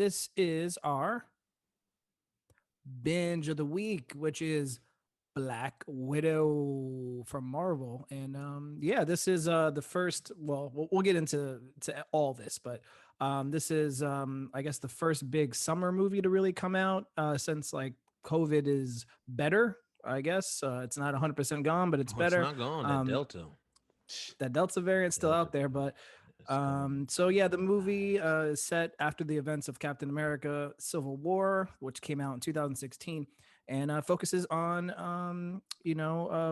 this is our binge of the week, which is Black Widow from Marvel. And yeah, this is the first. Well, we'll get into all this, but this is I guess the first big summer movie to really come out since like COVID is better. I guess it's not 100% gone, but it's better. It's not gone. That Delta. That Delta variant's still out there, but so yeah, the movie is set after the events of Captain America: Civil War, which came out in 2016, and focuses on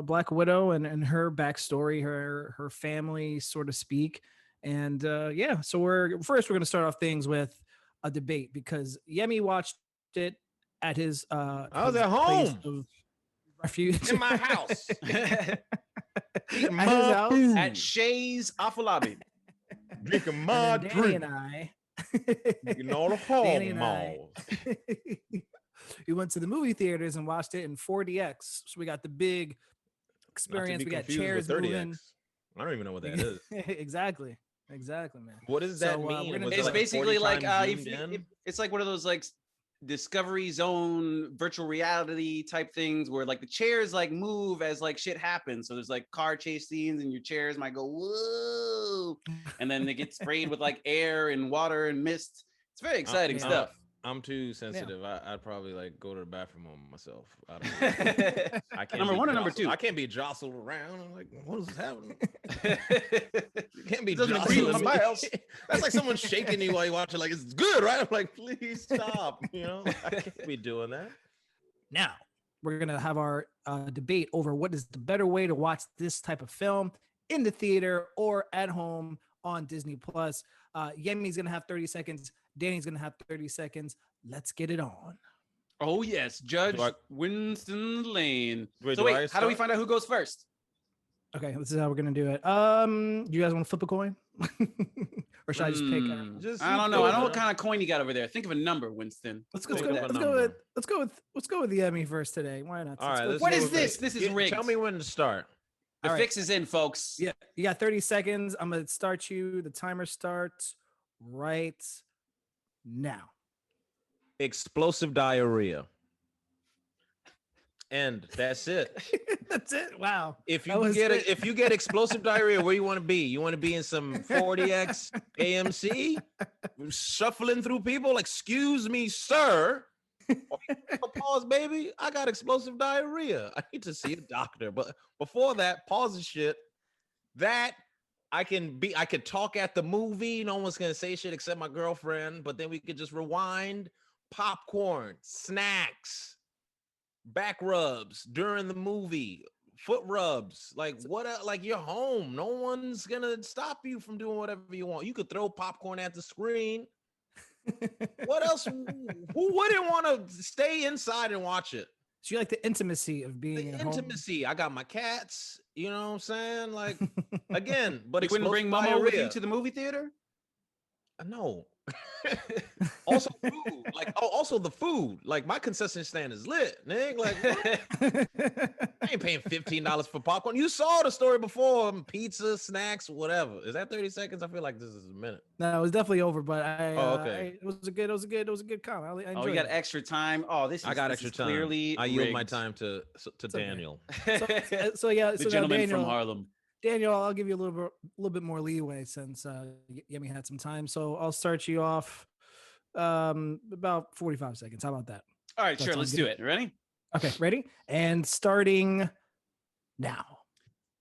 Black Widow and her backstory, her family, so to speak. And yeah, so we're going to start off things with a debate because Yemi watched it at his I was at home. Refuge in my house. Eating my food at Shay's Afolabi. Drinking my Danny drink. And I Getting all the home malls. We went to the movie theaters and watched it in 4DX. So we got the big experience. We got chairs moving. I don't even know what that is. Exactly, man. What does that mean? It's basically like it's like one of those like Discovery Zone virtual reality type things where like the chairs like move as like shit happens. So there's like car chase scenes and your chairs might go whoa, and then they get sprayed with like air and water and mist. It's very exciting stuff. I'm too sensitive. Yeah. I'd probably like go to the bathroom on myself. I can't number one or number two. I can't be jostled around. I'm like, what is happening? You can't be jostled me. That's like someone shaking you while you watch it. Like, it's good, right? I'm like, please stop. I can't be doing that. Now we're gonna have our debate over what is the better way to watch this type of film in the theater or at home on Disney Plus. Yemi's gonna have 30 seconds. Danny's gonna have 30 seconds. Let's get it on. Oh yes, Judge Winston Lane. Wait, how do we find out who goes first? Okay, this is how we're gonna do it. You guys want to flip a coin, or should I just pick? I don't know. I don't know what kind of coin you got over there. Think of a number, Winston. Let's go with the Emmy first today. Why not? All right. What is this? This is rigged. Tell me when to start. The fix is in, folks. Yeah, you got 30 seconds. I'm gonna start you. The timer starts right now. Explosive diarrhea. And that's it. That's it. Wow. If you get explosive diarrhea, where you want to be? You want to be in some 40X AMC, shuffling through people? Like, excuse me, sir. Pause, baby. I got explosive diarrhea. I need to see a doctor. But before that, pause the shit. That I could talk at the movie. No one's gonna say shit except my girlfriend. But then we could just rewind. Popcorn, snacks, back rubs during the movie, foot rubs. Like what? Like you're home. No one's gonna stop you from doing whatever you want. You could throw popcorn at the screen. What else? Who wouldn't want to stay inside and watch it? So you like the intimacy of being at intimacy. Home? I got my cats. You know what I'm saying? Like again, but you wouldn't bring Momo with you to the movie theater? No. Also food, also the food. Like my concession stand is lit, nigga. Like I ain't paying $15 for popcorn. You saw the story before. Pizza, snacks, whatever. Is that 30 seconds? I feel like this is a minute. No, it was definitely over, but okay. It was a good comment. I we got extra time. I got extra time. Clearly I yield my time to Daniel. Okay. So yeah, the gentleman from Harlem. Daniel, I'll give you a little bit more leeway since Yemi had some time. So I'll start you off about 45 seconds. How about that? All right, sure. Let's do it. Ready? Okay, ready? And starting now.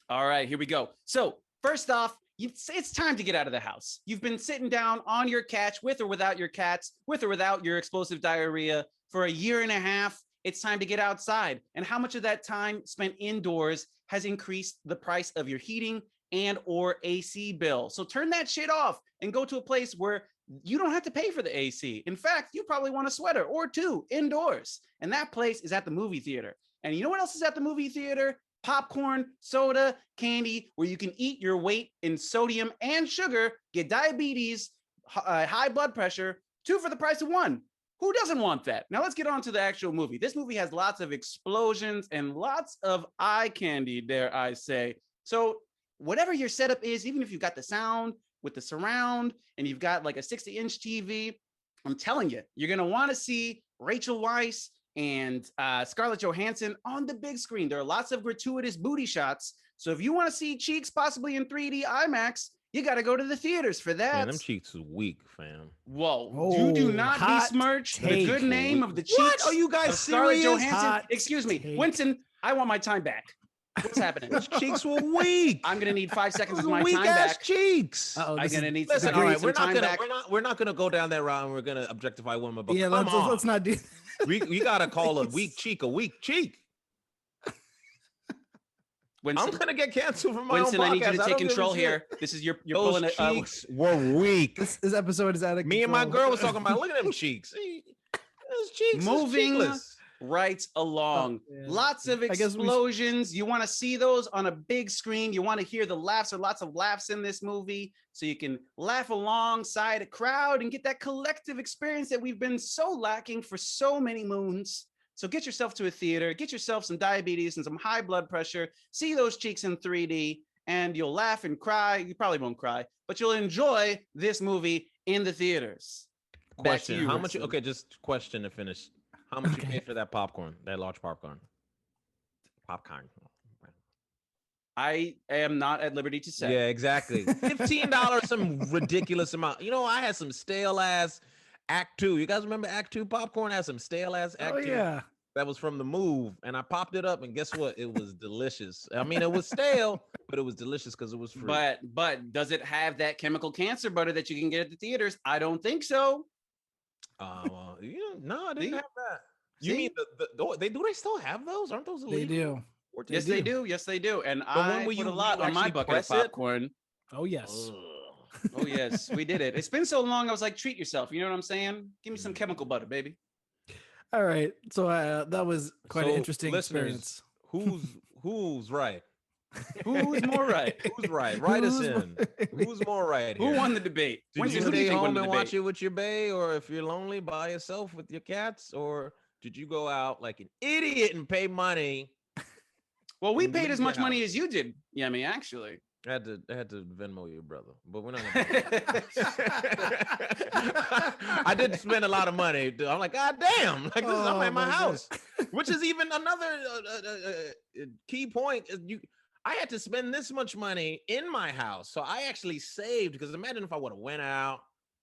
All right, here we go. So first off, it's time to get out of the house. You've been sitting down on your couch with or without your cats, with or without your explosive diarrhea for a year and a half. It's time to get outside. And how much of that time spent indoors has increased the price of your heating and or AC bill. So turn that shit off and go to a place where you don't have to pay for the AC. In fact, you probably want a sweater or two indoors. And that place is at the movie theater. And you know what else is at the movie theater? Popcorn, soda, candy, where you can eat your weight in sodium and sugar, get diabetes, high blood pressure, two for the price of one. Who doesn't want that? Now let's get on to the actual movie. This movie has lots of explosions and lots of eye candy, dare I say. So whatever your setup is, even if you've got the sound with the surround and you've got like a 60-inch TV, I'm telling you, you're going to want to see Rachel Weisz and Scarlett Johansson on the big screen. There are lots of gratuitous booty shots. So if you want to see cheeks possibly in 3D IMAX, you got to go to the theaters for that. Man, them cheeks is weak, fam. Whoa, you do not hot besmirch the take. good name of the cheeks. What? Are you guys of Scarlett serious? Johansson. Hot Excuse me, take. Winston, I want my time back. What's happening? Those cheeks were weak. I'm gonna need 5 seconds Those of my weak time ass back. cheeks. Uh-oh, I'm this gonna is- need Listen, some, all right, some time back. we're not gonna go down that route, and we're gonna objectify women. But yeah, come on, let's not do. we gotta call a weak cheek a weak cheek. Winston, I'm gonna get canceled from my Winston, own podcast. I need you to I take don't give a control shit. here. This is you're Those pulling it. cheeks were weak. This episode is out of Me and my control. girl was talking about. Look at them cheeks. See, those cheeks. is Moving cheekless. right along. yeah. Lots of I guess we- explosions. You want to see those on a big screen. You want to hear the laughs. There are lots of laughs in this movie, so you can laugh alongside a crowd and get that collective experience that we've been so lacking for so many moons. So get yourself to a theater, get yourself some diabetes and some high blood pressure, see those cheeks in 3D, and you'll laugh and cry. You probably won't cry, but you'll enjoy this movie in the theaters. Back to Question: you, How much? Winston. Okay, just question to finish. How much you Okay. paid for that popcorn? That large popcorn. Popcorn. I am not at liberty to say. Yeah, exactly. $15, some ridiculous amount. You know, I had some stale ass Act 2. You guys remember Act 2 popcorn? I had some stale ass Act Oh 2. yeah. That was from the Move, and I popped it up, and guess what? It was delicious. I mean, it was stale, but it was delicious because it was free. But does it have that chemical cancer butter that you can get at the theaters? I don't think so. No, I didn't See? have that. You See? mean they still have those? Aren't those illegal? They do. Or Yes, they do. Yes, they do. And one I where put you- a lot you on my actually bucket of press it? popcorn. Oh yes. Ugh. Oh yes, we did it. It's been so long. I was like, treat yourself. You know what I'm saying? Give me some Mm. chemical butter, baby. All right. So that was quite an So, interesting listeners, experience. Who's right? Who's more right? Who's right? Write us Who's in. Who's more right Who here? won the debate? Did Winston, you who do you stay think won home the and debate? watch it with your bae, or if you're lonely by yourself with your cats, or did you go out like an idiot and pay money? Well, we and paid leave as your much money house? as you did, Yemi, actually. I had to Venmo your brother, but we're not. Gonna I did spend a lot of money. Dude. I'm like, God damn! Like this, I'm Oh, at my my house, which is even another key point. Is I had to spend this much money in my house, so I actually saved. Because imagine if I would have went out.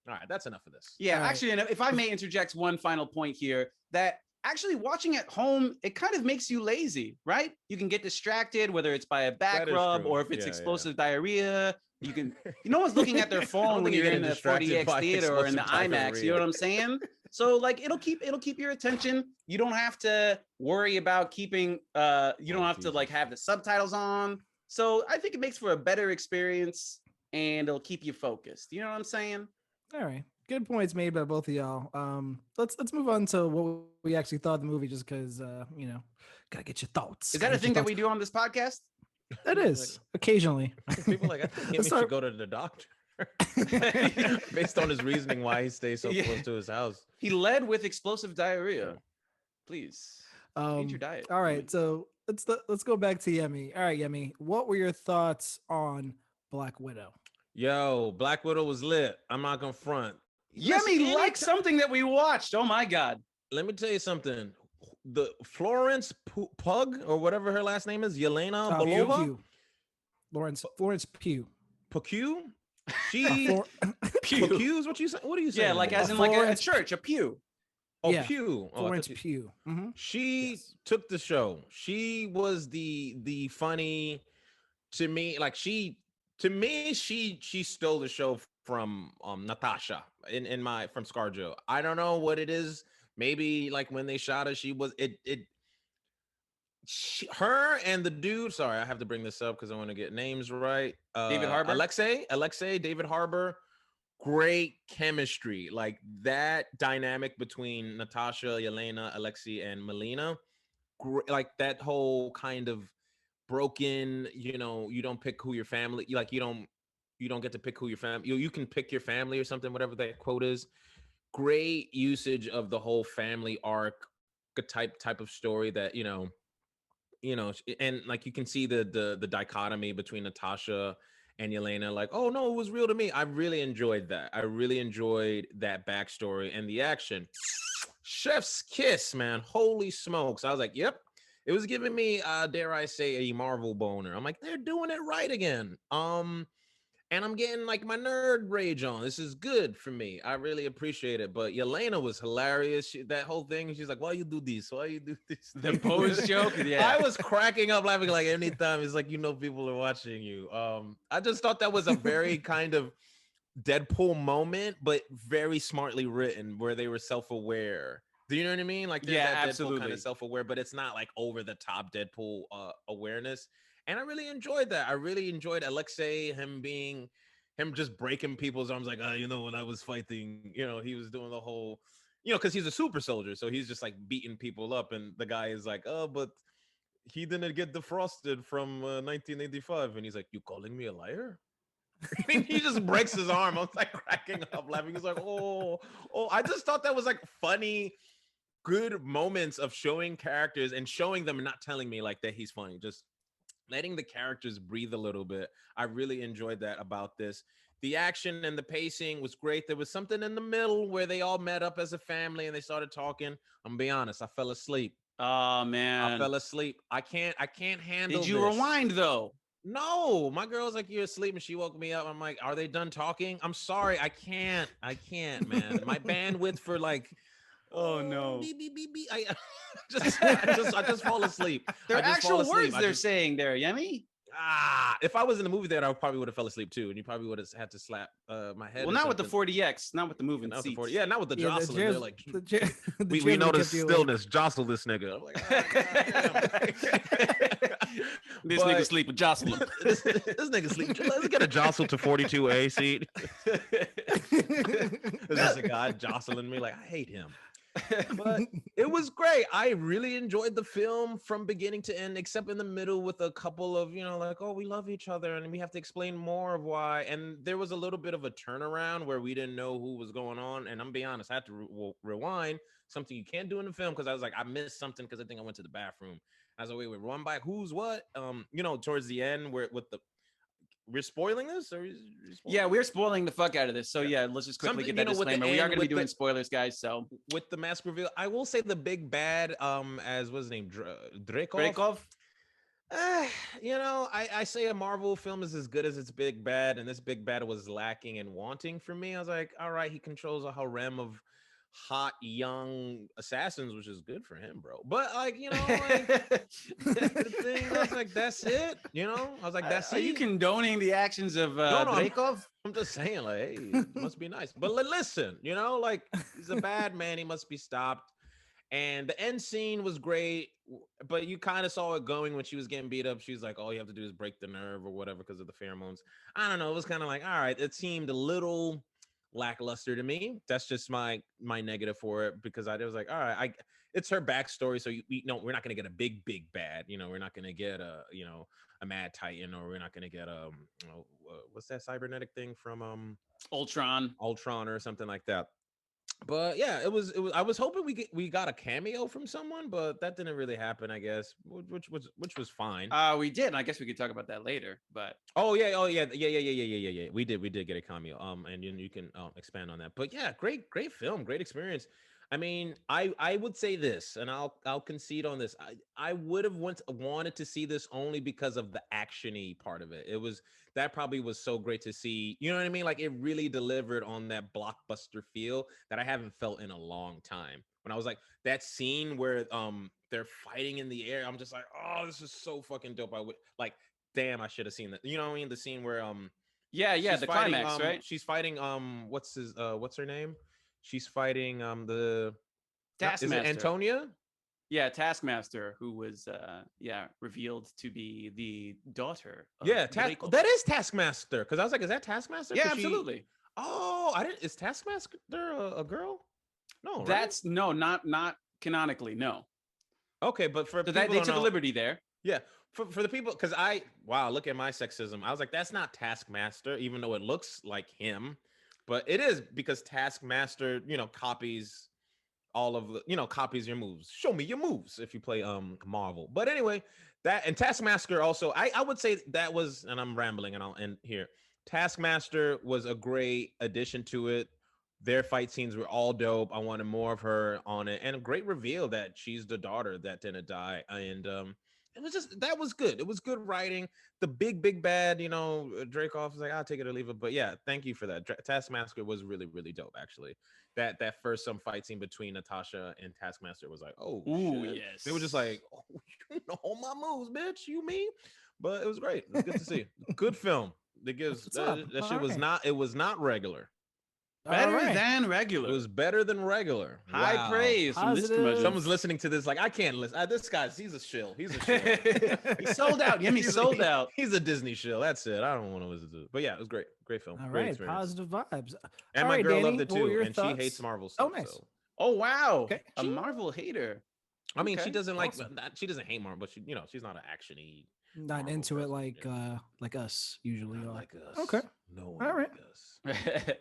All right, that's enough of this. Yeah, All right. actually, and if I may interject one final point here, that actually watching at home, it kind of makes you lazy, right? You can get distracted, whether it's by a back That is rub true. or if it's Yeah, explosive diarrhea. You can, no one's looking at their I phone don't when think you're you're in getting the distracted 40X by theater or in the explosive IMAX. You know what diarrhea. I'm saying? So like it'll keep your attention. You don't have to worry about keeping you don't have to like Jesus. have the subtitles on. So I think it makes for a better experience and it'll keep you focused. You know what I'm saying? All right. Good points made by both of y'all. Let's move on to what we actually thought of the movie, just because gotta get your thoughts. Is that Gotta a get thing your that we do on this podcast? thoughts. That is occasionally. People like I think Jimmy Sorry. should go to the doctor. Based on his reasoning why he stays so Yeah. close to his house. He led with explosive diarrhea. Please change your Um, diet. all right, so let's go back to Yemi. All right, Yemi, what were your thoughts on Black Widow? Yo, Black Widow was lit. I'm not gonna front. Listen, Yemi liked anytime- something that we watched. Oh my god. Let me tell you something. The Florence Pug or whatever her last name is, Yelena Belova, Pugh. Florence Pugh. Pugh. She Flor- Pugh is what you say? What are you saying? Yeah, like Amanda? as in like a Florence- church, a pew. Oh, yeah, Pugh. Oh, I Florence thought you- Pugh. Mm-hmm. She Yes. took the show. She was the funny to me. Like she stole the show from Natasha from ScarJo. I don't know what it is. Maybe like when they shot her, her and the dude. Sorry, I have to bring this up because I want to get names right. David Harbour? Alexei, David Harbour. Great chemistry, like that dynamic between Natasha, Yelena, Alexei, and Melina. Like that whole kind of broken. You know, you don't pick who your family. You don't get to pick who your family. You can pick your family or something. Whatever that quote is. Great usage of the whole family arc type of story that and like you can see the dichotomy between Natasha and Yelena like, oh no, it was real to me. I really enjoyed that. I really enjoyed that backstory and the action. Chef's kiss, man. Holy smokes. I was like, yep. It was giving me, dare I say, a Marvel boner. I'm like, they're doing it right again. And I'm getting like my nerd rage on. This is good for me. I really appreciate it. But Yelena was hilarious. That whole thing. She's like, "Why you do this? Why you do this?" The pose joke. Yeah, I was cracking up, laughing like anytime. It's like people are watching you. I just thought that was a very kind of Deadpool moment, but very smartly written, where they were self-aware. Do you know what I mean? Like there's Yeah, that Deadpool absolutely. kind of self-aware, but it's not like over the top Deadpool awareness. And I really enjoyed that. I really enjoyed Alexei, him just breaking people's arms, like, when I was fighting, he was doing the whole, because he's a super soldier, so he's just like beating people up, and the guy is like, oh, but he didn't get defrosted from 1985, and he's like, you calling me a liar? He just breaks his arm. I was like cracking up, laughing. He's like, oh. I just thought that was like funny, good moments of showing characters and showing them and not telling me like that he's funny. Just letting the characters breathe a little bit. I really enjoyed that about this. The action and the pacing was great. There was something in the middle where they all met up as a family and they started talking. I'm gonna be honest, I fell asleep. Oh I man, fell asleep. I can't handle did you this. rewind though? No, my girl's like, you're asleep, and she woke me up. I'm like, are they done talking? I'm sorry, I can't, man. My bandwidth for like, Oh no, beep, beep, beep, beep. I just fall asleep. they're I just fall actual asleep. words they're saying there, Yemi. If I was in the movie theater, I probably would have fell asleep too, and you probably would have had to slap my head. Well, or not with the something. 40X, not with the moving Not with the seats. 40. Yeah, not with the Yeah, jostling. They're like, the we chairs know would the kept you awake. stillness. Jostle this nigga. I'm like, This nigga sleep with Jocelyn. this nigga sleep. Let's get a jostle to 42A seat. There's just a guy jostling me. Like, I hate him. But it was great. I really enjoyed the film from beginning to end, except in the middle with a couple of, like, oh, we love each other and we have to explain more of why. And there was a little bit of a turnaround where we didn't know who was going on. And I'm being honest, I had to rewind, something you can't do in the film, because I was like, I missed something because I think I went to the bathroom. I was like, wait, run back. Who's what? Towards the end where we're spoiling this, or Yeah, we're spoiling the fuck out of this. So yeah, let's just quickly get that disclaimer. We are going to be doing spoilers, guys. So with the mask reveal, I will say the big bad, as what's his name, Dreykov. I say a Marvel film is as good as its big bad, and this big bad was lacking and wanting for me. I was like, all right, he controls a harem of hot young assassins, which is good for him, bro. But like, the thing, I was like, that's it. I was like, that's Are it. you condoning the actions of Dreykov? I'm just saying, like, hey, it must be nice. But listen, like, he's a bad man. He must be stopped. And the end scene was great, but you kind of saw it going when she was getting beat up. She was like, all you have to do is break the nerve or whatever because of the pheromones. I don't know. It was kind of like, all right, it seemed a little lackluster to me. That's just my negative for it, because I was like, all right, it's her backstory. So we're not going to get a big bad. We're not going to get a Mad Titan, or we're not going to get what's that cybernetic thing from Ultron or something like that. But yeah, it was. I was hoping we got a cameo from someone, but that didn't really happen, I guess, which was fine. We did, and I guess we could talk about that later. But yeah. We did get a cameo. And you can expand on that. But yeah, great film, great experience. I mean, I would say this, and I'll concede on this. I would have wanted to see this only because of the actiony part of it. That probably was so great to see. You know what I mean? Like, it really delivered on that blockbuster feel that I haven't felt in a long time. When I was like, that scene where they're fighting in the air, I'm just like, oh, this is so fucking dope. I would like, damn, I should have seen that. You know what I mean? The scene where yeah, the fighting, climax, right? She's fighting what's her name? She's fighting the Taskmaster. Is it Antonia? Yeah, Taskmaster, who was revealed to be the daughter of that is Taskmaster. Because I was like, is that Taskmaster? Yeah, absolutely. Is Taskmaster a girl? No, right? That's not canonically, no. Okay, but for so that they took a liberty there. Yeah, for the people, because look at my sexism. I was like, that's not Taskmaster, even though it looks like him, but it is, because Taskmaster, copies all of the, copies your moves. Show me your moves if you play Marvel. But anyway, that and Taskmaster also, I would say that was, and I'm rambling and I'll end here. Taskmaster was a great addition to it. Their fight scenes were all dope. I wanted more of her on it, and a great reveal that she's the daughter that didn't die. And it was just, that was good. It was good writing. The big bad, Dracoff was like, I'll take it or leave it. But yeah, thank you for that. Taskmaster was really really dope actually. That first some fight scene between Natasha and Taskmaster was like, oh Ooh, shit. yes. They were just like, oh, you know my moves, bitch. You mean? But it was great. It was good to see. Good film. It gives that shit was not. It was not regular. Better than regular. It was better than regular. High Wow. praise from this curmudgeon. Someone's listening to this like, I can't listen. This guy's, he's a shill. He's a shill. He sold out. Yemi sold out. He's a Disney shill. That's it. I don't want to listen to it. But yeah, it was great. Great film. All Great right, experience. positive vibes. And All my right, girl Danny, loved it what were too. your And thoughts? she hates Marvel stuff. Oh, nice. So. Oh wow. Okay. A Marvel hater. I mean, Okay. she doesn't like, Awesome. she doesn't hate Marvel, but she, she's not an action-y. Not Marvel into it person, like us usually Not are. like us. Okay. No one All right. like us.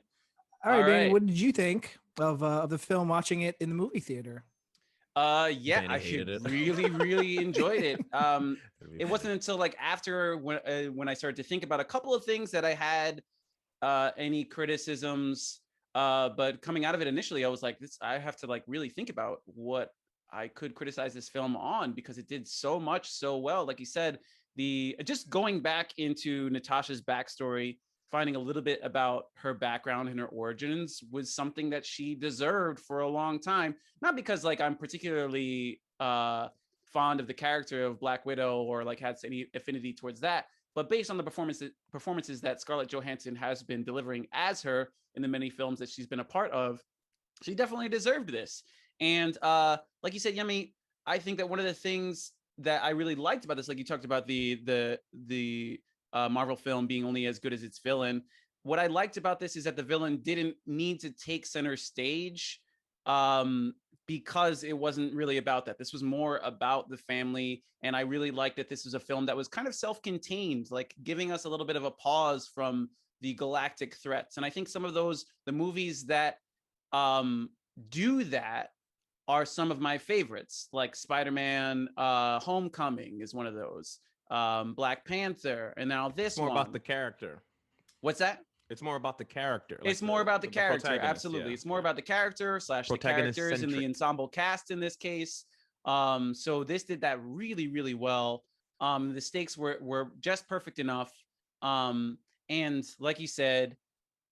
All right, All Danny, right. what did you think of the film watching it in the movie theater? Yeah, Danny I hated it. really enjoyed it. It wasn't until like after when I started to think about a couple of things that I had any criticisms. But coming out of it initially, I was like, I have to like really think about what I could criticize this film on, because it did so much so well. Like you said, just going back into Natasha's backstory, finding a little bit about her background and her origins was something that she deserved for a long time. Not because like I'm particularly fond of the character of Black Widow or like has any affinity towards that, but based on the performances that Scarlett Johansson has been delivering as her in the many films that she's been a part of, she definitely deserved this. And like you said, Yemi, I think that one of the things that I really liked about this, like you talked about the Marvel film being only as good as its villain. What I liked about this is that the villain didn't need to take center stage because it wasn't really about that. This was more about the family. And I really liked that this was a film that was kind of self-contained, like giving us a little bit of a pause from the galactic threats. And I think some of the movies that do that are some of my favorites, like Spider-Man Homecoming is one of those. Black Panther, and now this More one. about the character. What's that? It's more about the character. It's more about the character. protagonist, Absolutely. yeah. It's more about the character / the characters and the ensemble cast in this case. So this did that really, really well. The stakes were just perfect enough. And like you said,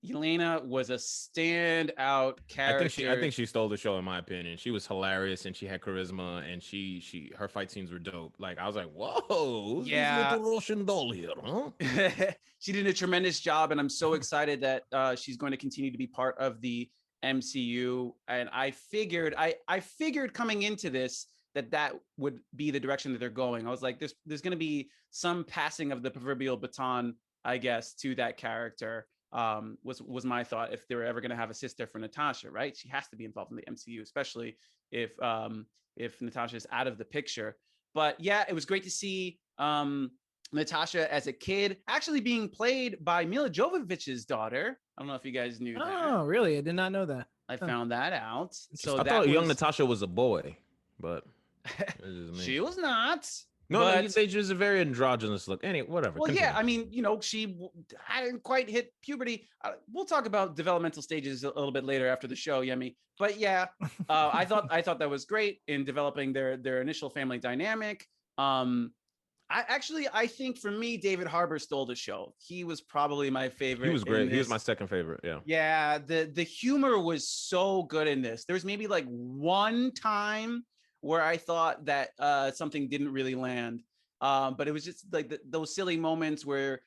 Yelena was a standout character. I think she stole the show in my opinion. She was hilarious and she had charisma and her fight scenes were dope. Like I was like, whoa, who's this little Russian doll here, huh? She did a tremendous job, and I'm so excited that she's going to continue to be part of the MCU. And I figured coming into this that would be the direction that they're going. I was like, there's going to be some passing of the proverbial baton, I guess, to that character. Was my thought, if they were ever going to have a sister for Natasha, right? She has to be involved in the MCU, especially if Natasha is out of the picture. But yeah, it was great to see Natasha as a kid actually being played by Mila Jovovich's daughter. I don't know if you guys knew that. Oh, really? I did not know that. I found that out. So I thought young Natasha was a boy, but she was not. No, you'd say she was a very androgynous look. Anyway, whatever. Well, continue. yeah, I mean, she hadn't quite hit puberty. We'll talk about developmental stages a little bit later after the show, Yemi. But yeah, I thought that was great in developing their initial family dynamic. I think for me, David Harbour stole the show. He was probably my favorite. He was great. He was my second favorite. Yeah. Yeah. The humor was so good in this. There was maybe like one time where I thought that something didn't really land. But it was just like those silly moments where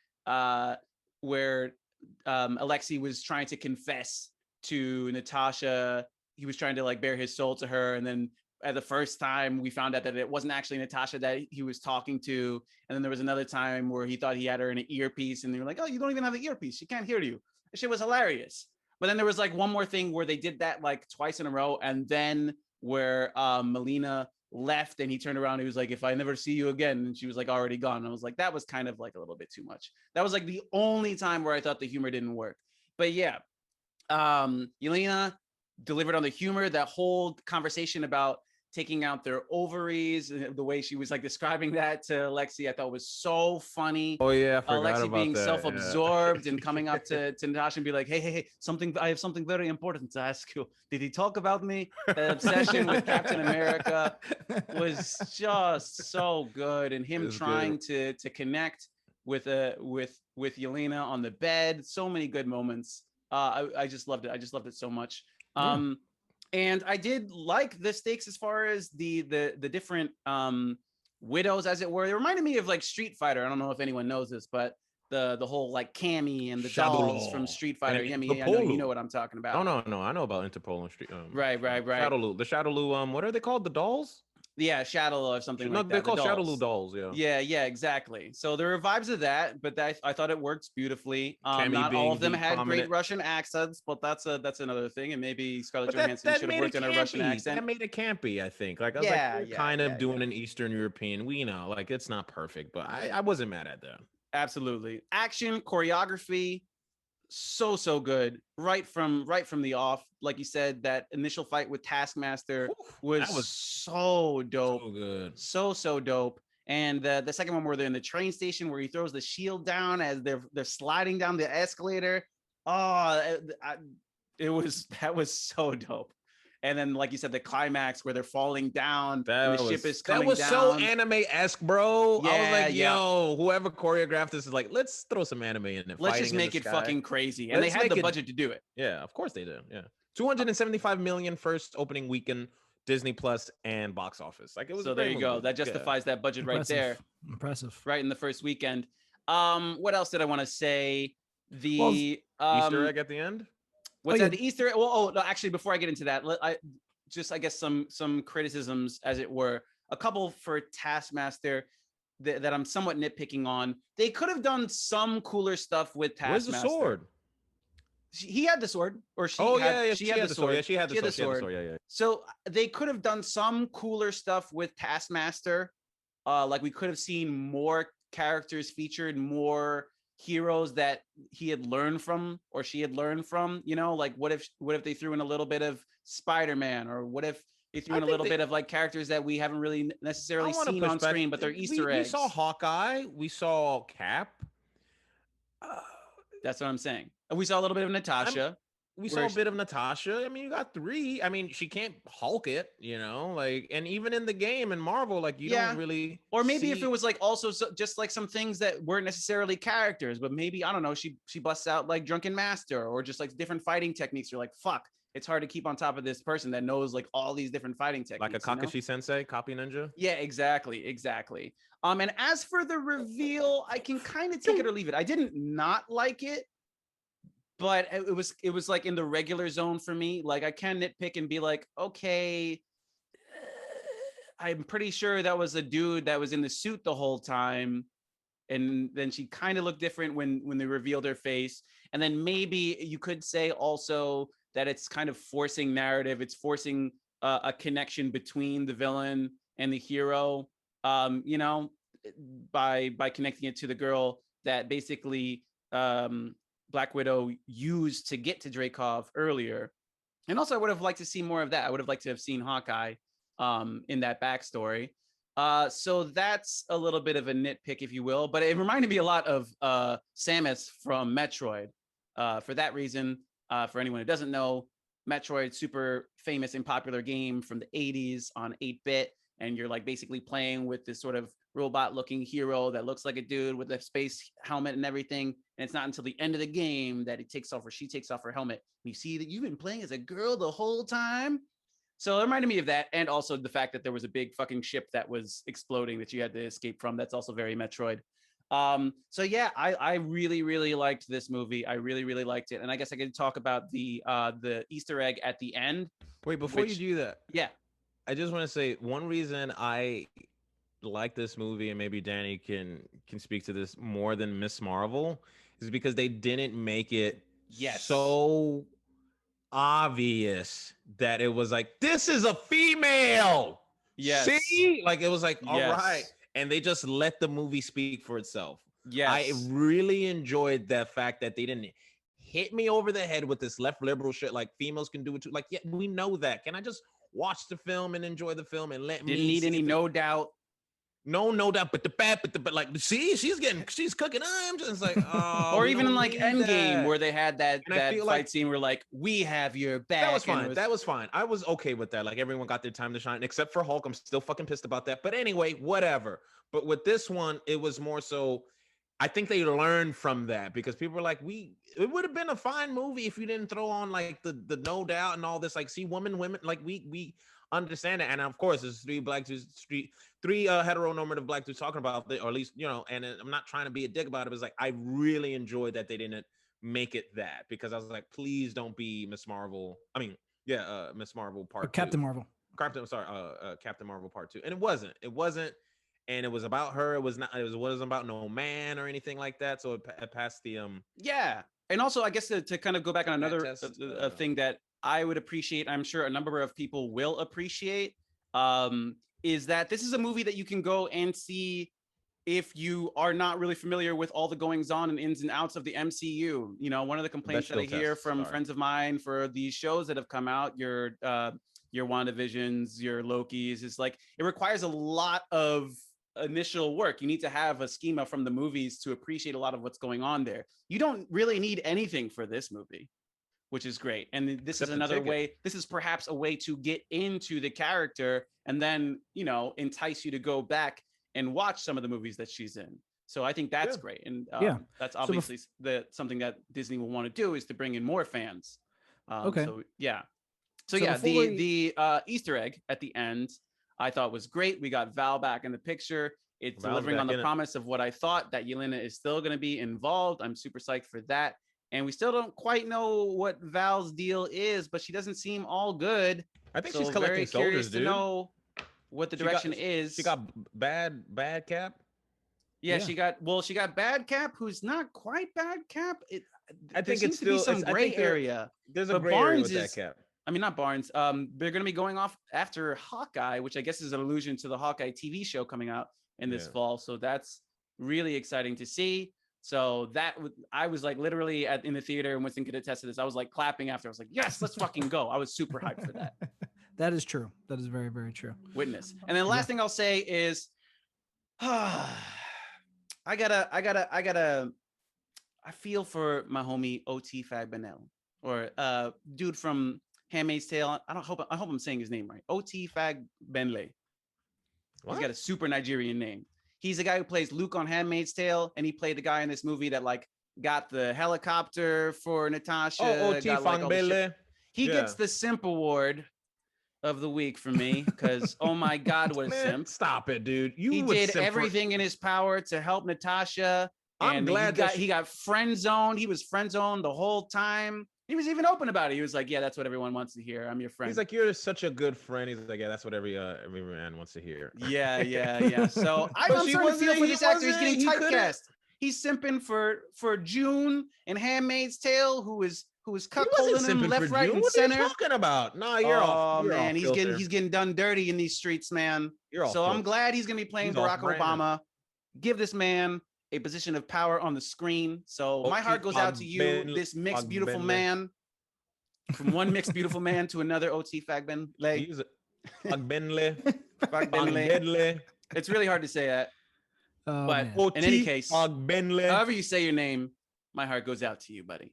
Alexei was trying to confess to Natasha. He was trying to like bare his soul to her. And then at the first time we found out that it wasn't actually Natasha that he was talking to. And then there was another time where he thought he had her in an earpiece and they were like, oh, you don't even have an earpiece. She can't hear you. That shit was hilarious. But then there was like one more thing where they did that like twice in a row. And then where Melina left and he turned around, he was like, if I never see you again, and she was like already gone. And I was like, that was kind of like a little bit too much. That was like the only time where I thought the humor didn't work. But yeah, Yelena delivered on the humor. That whole conversation about taking out their ovaries, the way she was like describing that to Lexi, I thought was so funny. Oh yeah, I forgot Lexi about being that. self-absorbed and coming up to Natasha and be like, hey, something, I have something very important to ask you. Did he talk about me? The obsession with Captain America was just so good, and him trying to connect with Yelena on the bed. So many good moments. I just loved it. I just loved it so much. And I did like the stakes as far as the different widows, as it were. It reminded me of like Street Fighter. I don't know if anyone knows this, but the whole like Cammy and the dolls from Street Fighter. I mean, I know you know what I'm talking about. Oh no, I know about Interpol and Street. Right. The Shadowloo. What are they called? The dolls? Yeah, Shadow or something like that. They're called Shadowloo dolls. Yeah, exactly. So there were vibes of that, but I thought it worked beautifully. Not all of them had great Russian accents, but that's another thing. And maybe Scarlett Johansson should have worked in a Russian accent. That made it campy, I think. Like, I was kind of doing an Eastern European. We know, like, it's not perfect, but I wasn't mad at that. Absolutely. Action, choreography, so good right from the off. Like you said, that initial fight with Taskmaster was so dope. So good. So dope. And the second one where they're in the train station where he throws the shield down as they're sliding down the escalator. That was so dope. And then, like you said, the climax where they're falling down and the ship is coming down. That was so anime-esque, bro. I was like, yo, whoever choreographed this is like, let's throw some anime in there. Let's just make it fucking crazy. And they had the budget to do it. Yeah, of course they did. Yeah. 275 million first opening weekend, Disney Plus and box office. Like, it was. So there you go. That justifies that budget right there. Impressive. Right in the first weekend. What else did I want to say? The Easter egg at the end. What's that? The Easter egg? Well, no, actually, before I get into that, I guess some criticisms, as it were. A couple for Taskmaster that I'm somewhat nitpicking on. They could have done some cooler stuff with Taskmaster. Where's the sword? He had the sword, or she had the sword. Yeah, she had the sword. Yeah. So they could have done some cooler stuff with Taskmaster. Like, we could have seen more characters featured, more heroes that he had learned from or she had learned from. You know, like, what if they threw in a little bit of Spider-Man, or what if they threw in a little bit of like characters that we haven't really necessarily seen on screen, but they're Easter eggs. We saw Hawkeye, we saw Cap. That's what I'm saying. We saw a little bit of Natasha. We saw a bit of Natasha. I mean, you got 3. I mean, she can't Hulk it, you know, like, and even in the game in Marvel, like, you don't really. Or maybe if it was like also just like some things that weren't necessarily characters, but maybe, I don't know, she busts out like Drunken Master, or just like different fighting techniques. You're like, fuck, it's hard to keep on top of this person that knows like all these different fighting techniques. Like a Kakashi Sensei, copy ninja. Yeah, exactly. And as for the reveal, I can kind of take it or leave it. I didn't not like it, but it was like in the regular zone for me. Like, I can nitpick and be like, okay, I'm pretty sure that was a dude that was in the suit the whole time. And then she kind of looked different when they revealed her face. And then maybe you could say also that it's kind of forcing narrative. It's forcing a connection between the villain and the hero, you know, by connecting it to the girl that basically Black Widow used to get to Dreykov earlier. And also, I would have liked to see more of that. I would have liked to have seen Hawkeye in that backstory. So that's a little bit of a nitpick, if you will, but it reminded me a lot of Samus from Metroid. For that reason, for anyone who doesn't know, Metroid, super famous and popular game from the 80s on 8-bit. And you're like basically playing with this sort of robot looking hero that looks like a dude with a space helmet and everything. And it's not until the end of the game that she takes off her helmet. And you see that you've been playing as a girl the whole time. So it reminded me of that. And also the fact that there was a big fucking ship that was exploding that you had to escape from. That's also very Metroid. So yeah, I really, really liked this movie. I really, really liked it. And I guess I could talk about the Easter egg at the end. Wait, before you do that. Yeah. I just want to say one reason I like this movie, and maybe Danny can speak to this more than Miss Marvel, is because they didn't make it so obvious that it was like, this is a female. Yes. See? Like, it was like, all right. And they just let the movie speak for itself. Yes. I really enjoyed the fact that they didn't hit me over the head with this left liberal shit. Like females can do it too. Like, yeah, we know that. Can I just watch the film and enjoy the film and let me Didn't need any no doubt. No doubt, but like, see, she's cooking. I'm just like, oh, Or we even in don't like need Endgame, that. where they had that And I that feel fight like- scene where like we have your back. That was and fine. That was fine. I was okay with that. Like everyone got their time to shine, except for Hulk. I'm still fucking pissed about that. But anyway, whatever. But with this one, it was more so. I think they learned from that because people were like, it would have been a fine movie if you didn't throw on like the no doubt and all this. Like, see, women, like we understand it. And of course, there's three heteronormative black dudes talking about it, or at least, and I'm not trying to be a dick about it. It's like, I really enjoyed that they didn't make it that, because I was like, please don't be Miss Marvel. I mean, Miss Marvel part Captain 2. Marvel. Captain Marvel part 2. And it wasn't. And it was about her. It wasn't about no man or anything like that. So it passed the Yeah. And also, I guess to kind of go back on another test, thing that I would appreciate, I'm sure a number of people will appreciate, is that this is a movie that you can go and see if you are not really familiar with all the goings on and ins and outs of the MCU. One of the complaints that I hear from friends of mine for these shows that have come out, your WandaVisions, your Lokis, is like, it requires a lot of initial work. You need to have a schema from the movies to appreciate a lot of what's going on there. You don't really need anything for this movie, which is great. And this is another way. This is perhaps a way to get into the character and then, entice you to go back and watch some of the movies that she's in. So I think that's great. And that's obviously something that Disney will want to do, is to bring in more fans. Okay. So the Easter egg at the end, I thought was great. We got Val back in the picture. It's delivering on the promise of what I thought, that Yelena is still going to be involved. I'm super psyched for that. And we still don't quite know what Val's deal is, but she doesn't seem all good. I think she's collecting soldiers, dude. To know what the direction is. She got bad Cap. Yeah, she got Bad Cap, who's not quite Bad Cap. I think it's still some gray area. There's a gray area with that Cap. I mean, not Barnes. They're going to be going off after Hawkeye, which I guess is an allusion to the Hawkeye TV show coming out in this fall. So that's really exciting to see. So I was like literally in the theater, and Winston could attest to this. I was like clapping after. I was like, yes, let's fucking go. I was super hyped for that. That is true. That is very, very true. Witness. And then the last thing I'll say is, I feel for my homie OT Fagbanel, or dude from Handmaid's Tale. I hope I'm saying his name right. OT Fagbenle. He's got a super Nigerian name. He's the guy who plays Luke on Handmaid's Tale, and he played the guy in this movie that like got the helicopter for Natasha. OT Fagbenle. He gets the Simp Award of the week for me, because oh my God, what a simp! Stop it, dude. He did everything in his power to help Natasha. I'm glad he got friend zoned. He was friend zoned the whole time. He was even open about it. He was like, "Yeah, that's what everyone wants to hear. I'm your friend." He's like, "You're such a good friend." He's like, "Yeah, that's what every man wants to hear." Yeah. So I'm starting to feel for this actor. He's getting typecast. He's simping for June and Handmaid's Tale, who is cuckolding him left, right, and center. What are you talking about? No, you're off. Man, he's getting done dirty in these streets, man. I'm glad he's gonna be playing Barack Obama. Give this man a position of power on the screen. So my heart goes out to you, this mixed beautiful man, from one mixed beautiful man to another. OT Fagbenle. Fagbenle. It's really hard to say that. But in any case, however you say your name, my heart goes out to you, buddy.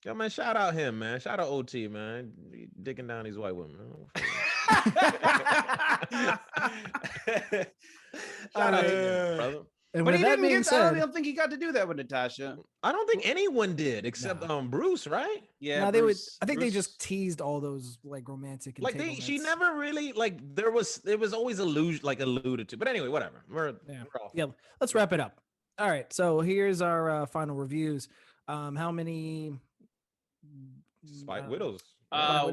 Yo, man, shout out him, man. Shout out OT, man. Dicking down these white women. Shout out him, brother. And but with that being said, I don't think he got to do that with Natasha. I don't think anyone did except Bruce, right? Yeah, no, Bruce, I think they just teased all those like romantic. She never really it was always alluded to. But anyway, whatever. We're off. Let's wrap it up. All right, so here's our final reviews. How many Widows?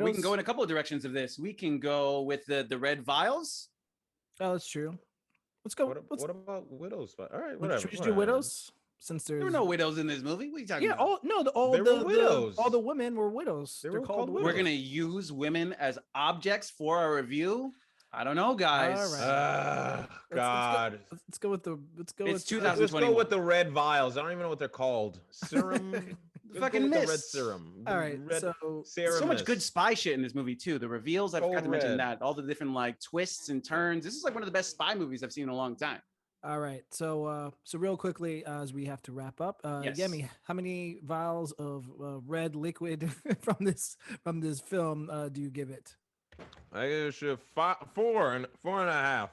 We can go in a couple of directions of this. We can go with the red vials. Oh, that's true. Let's go. What about widows? All right, whatever. Should we do widows? Since there were no widows in this movie. What are you talking about? All the women were widows. They're called widows. We're gonna use women as objects for our review. I don't know, guys. All right. God. Let's go with the. It's 2021. Let's go with the red vials. I don't even know what they're called. Serum. Let's fucking go with the red mist. serum. All right, Red so So much good mist. spy shit in this movie too. The reveals, I forgot to mention red. that. All the different like twists and turns. This is like one of the best spy movies I've seen in a long time. all right, so real quickly as we have to wrap up, Yes. Yemi, how many vials of red liquid from this film do you give it? I give it shit 4.5.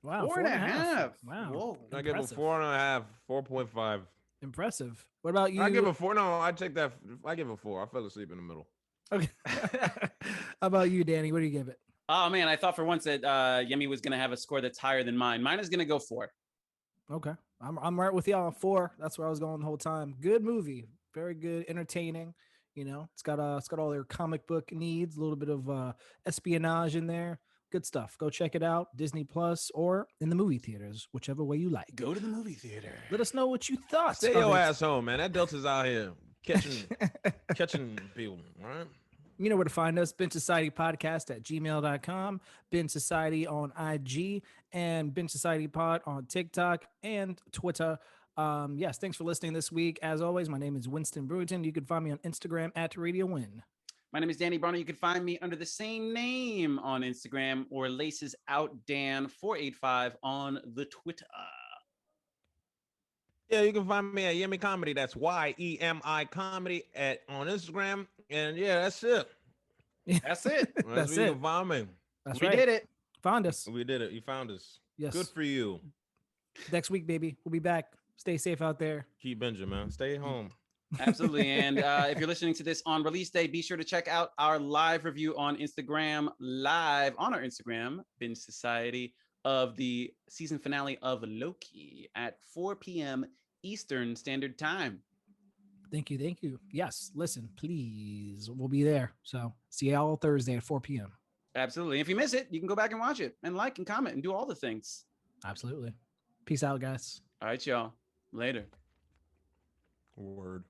Wow, Four and a half. Wow, Whoa. I give it impressive. 4.5, 4.5. Impressive. What about you? I give it 4. No, I take that. I give it 4. I fell asleep in the middle. Okay. How about you, Danny? What do you give it? Oh man, I thought for once that Yemi was gonna have a score that's higher than mine. Mine is gonna go 4. Okay, I'm right with y'all on 4. That's where I was going the whole time. Good movie, very good, entertaining. You know, it's got all their comic book needs, a little bit of espionage in there. Good stuff. Go check it out, Disney Plus or in the movie theaters, whichever way you like. Go to the movie theater. Let us know what you thought. Stay of your it. ass home, man. That Delta's out here catching people. All right. You know where to find us, Binge Society Podcast at gmail.com, Binge Society on IG, and Binge Society Pod on TikTok and Twitter. Yes, thanks for listening this week. As always, my name is Winston Brewington. You can find me on Instagram at Radio Win. My name is Danny Bronner. You can find me under the same name on Instagram or Laces Out Dan 485 on the Twitter. Yeah, you can find me at Yemi Comedy. That's YEMI Comedy on Instagram. And yeah, that's it. That's it. That's where you it. can find me. That's We right. did it. Found us. We did it. You found us. Yes. Good for you. Next week, baby. We'll be back. Stay safe out there. Keep binging, man. Stay home. Absolutely. And if you're listening to this on release day, be sure to check out our live review on Instagram, live on our Instagram, Binge Society, of the season finale of Loki at 4 p.m. Eastern Standard Time. Thank you. Thank you. Yes. Listen, please. We'll be there. So see y'all Thursday at 4 p.m. Absolutely. If you miss it, you can go back and watch it and like and comment and do all the things. Absolutely. Peace out, guys. All right, y'all. Later. Word.